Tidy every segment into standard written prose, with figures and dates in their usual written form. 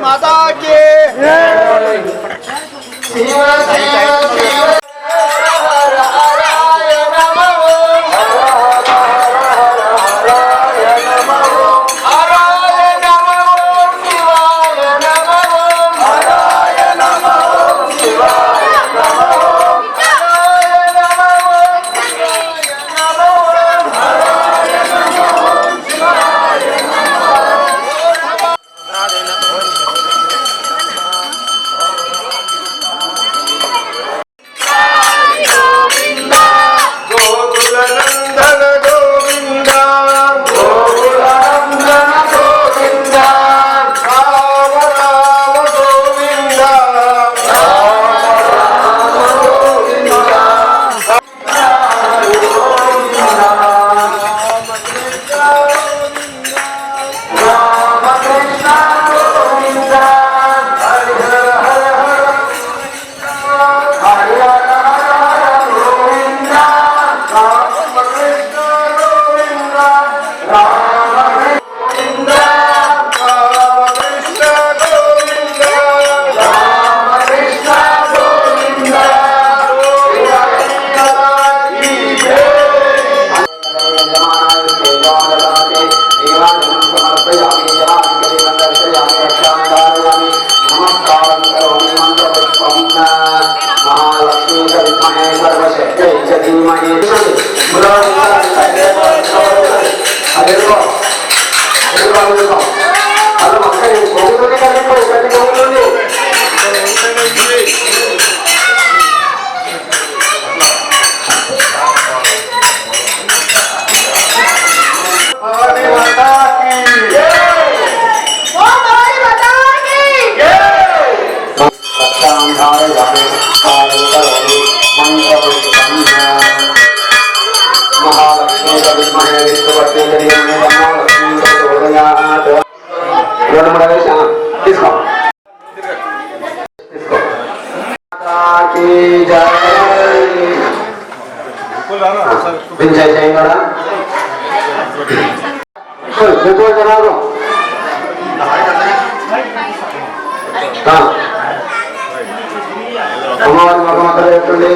माता की అమ్మవారి మగమంతా ఎట్టుండి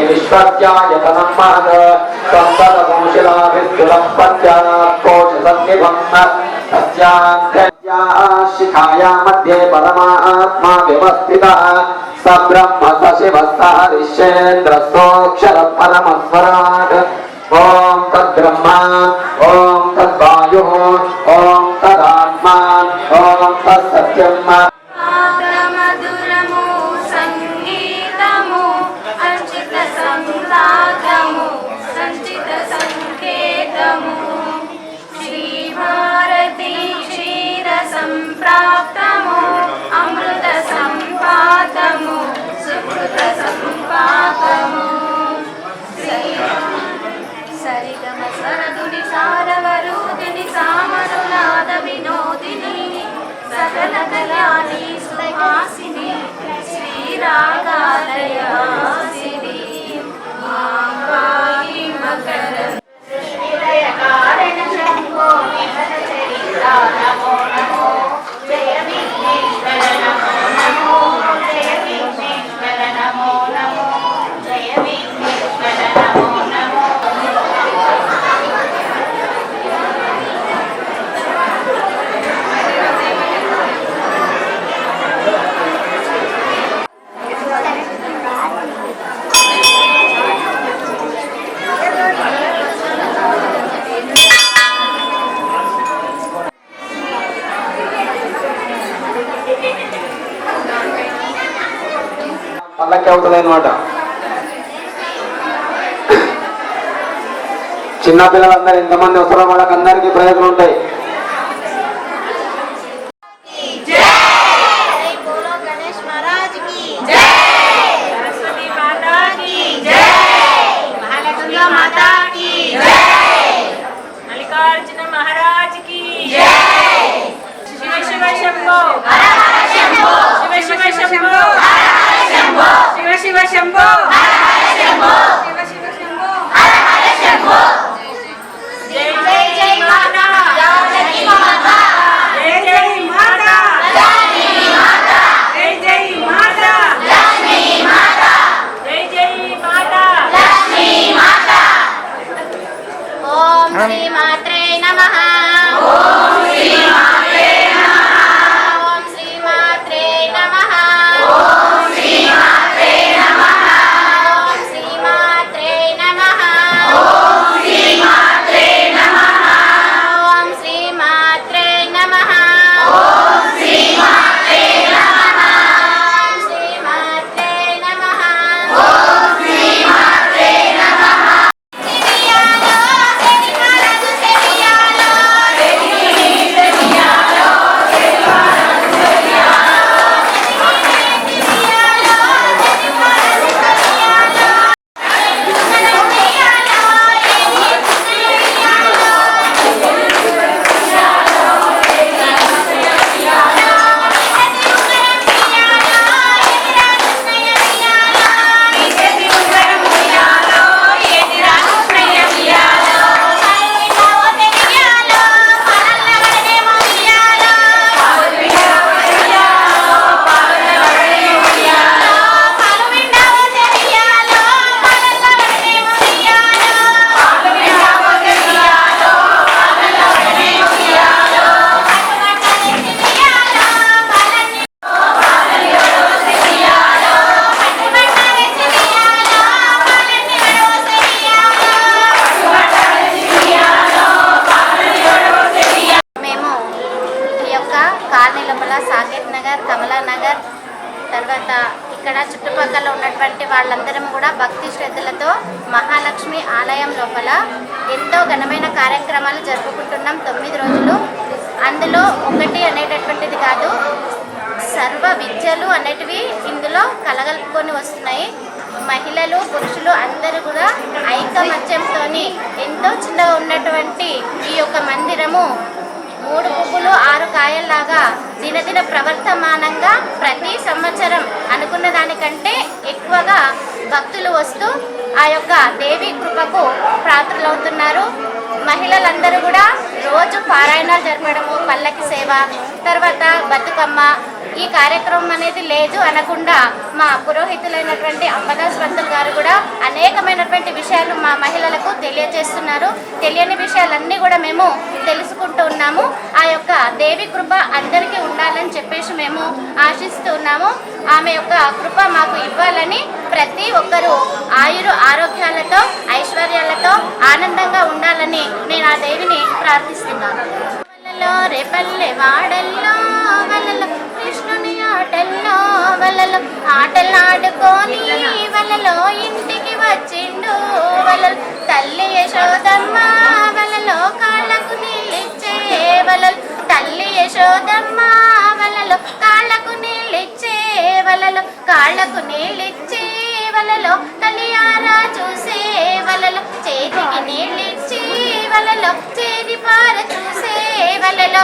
विश्वत्यायतनं महत् संसदवंशिलाभिर्दुरः पत्यानात् कोशसन्निभम् शिखाया मध्ये परमात्मा व्यवस्थितः स ब्रह्म स शिवः स हरिश्चेन्द्रस्तोऽक्षरः परमस्वराट् ओम तद्ब्रह्मा ओम तद्वायुः ओम तदात्मा ओम तत्सत्यम् సంప్రాప్తము అమృత సంపాతము సుకృత సంపాతము సరిగమ సరదుని సారవరుదిని సామనునాద వినోదిని సకల కళ్యాణి సుహాసిని శ్రీరాగాలయాసిని మాంగాయి మకర సృష్టిలయ కారణ శంభో నిహత చరిత నమో నమో జయ విఘ్నేశ్వర నమో నమో జయ విఘ్నేశ్వర నమో నమో జయ విఘ్నేశ్వర నమో నమో పల్లకి అవుతుంది అనమాట. చిన్నపిల్లలందరూ ఎంతమంది వస్తారో వాళ్ళకి అందరికీ ప్రయోజనం ఉంటాయి. శివ శంభో శంభో శివ శివ శంభో శంభో జై జై జై మాతా జానకి మాతా జై జై మాతా జానకి మాతా జై జై మాతా లక్ష్మీ మాతా జై జై మాతా లక్ష్మీ మాతా ఓం శ్రీ మాత్రే నమః ఓం శ్రీ మాత్రే నమః ఓం శ్రీ మాత్రే నమః ఓం శ్రీ మాత్రే నమః ఓం శ్రీ మాత్రే నమః ఓం శ్రీ మాత్రే నమః ఓం శ్రీ మాత్రే నమః ఓం శ్రీ మాత్రే నమః ఓం శ్రీ మాత్రే నమః ఓం శ్రీ మాత్రే నమః తెలియాలో తెలియాలో తెలియాలో సాకేత్ నగర్, కమలా నగర్, తర్వాత ఇక్కడ చుట్టుపక్కల ఉన్నటువంటి వాళ్ళందరం కూడా భక్తి శ్రద్ధలతో మహాలక్ష్మి ఆలయం లోపల ఎంతో ఘనమైన కార్యక్రమాలు జరుపుకుంటున్నాం 9 రోజులు. అందులో ఒకటి అనేటటువంటిది కాదు, సర్వ విద్యలు అనేటివి ఇందులో కలగలుపుకొని వస్తున్నాయి. మహిళలు పురుషులు అందరూ కూడా ఐకమత్యంతో ఎంతో చిన్నగా ఉన్నటువంటి ఈ యొక్క మందిరము 3 పువ్వులు 6 కాయల్లాగా దినదిన ప్రవర్తమానంగా ప్రతి సంవత్సరం అనుకున్న దానికంటే ఎక్కువగా భక్తులు వస్తూ ఆ యొక్క దేవి కృపకు పాత్రులవుతున్నారు. మహిళలందరూ కూడా రోజు పారాయణాలు జరపడము, పల్లకి సేవ, తర్వాత బతుకమ్మ, ఈ కార్యక్రమం అనేది లేదు అనకుండా మా పురోహితులైనటువంటి అంబదాస్ పంతులు గారు కూడా అనేకమైనటువంటి విషయాలు మా మహిళలకు తెలియజేస్తున్నారు. తెలియని విషయాలన్నీ కూడా మేము తెలుసుకుంటూ కోరుకుంటూ ఉన్నాము. ఆ యొక్క దేవి కృప అందరికీ ఉండాలని చెప్పేసి మేము ఆశిస్తూ ఉన్నాము. ఆమె యొక్క కృప మాకు ఇవ్వాలని ప్రతి ఒక్కరూ ఆరోగ్యాలతో ఐశ్వర్యాలతో ఆనందంగా ఉండాలని నేను ఆ దేవిని ప్రార్థిస్తున్నాను. రేపల్లె వాడల్లో వలలో కృష్ణుని ఆటల్లో వలలో ఆటలాడుకొని వలలో ఇంటికి వచ్చిండు వలలో తల్లి యశోదమ్మ వలలో కాళ్ళకు నీళ్ళిచ్చే వలలో తల్లి యశోదమ్మ వలలో కాళ్ళకు నీళ్ళిచ్చే వలలో కాళ్ళకు నీళ్ళిచ్చే వలలో కలియారా చూసే వలలో చేతికి నీళ్ళిచ్చి వలలో చేది పార చూసే వలలో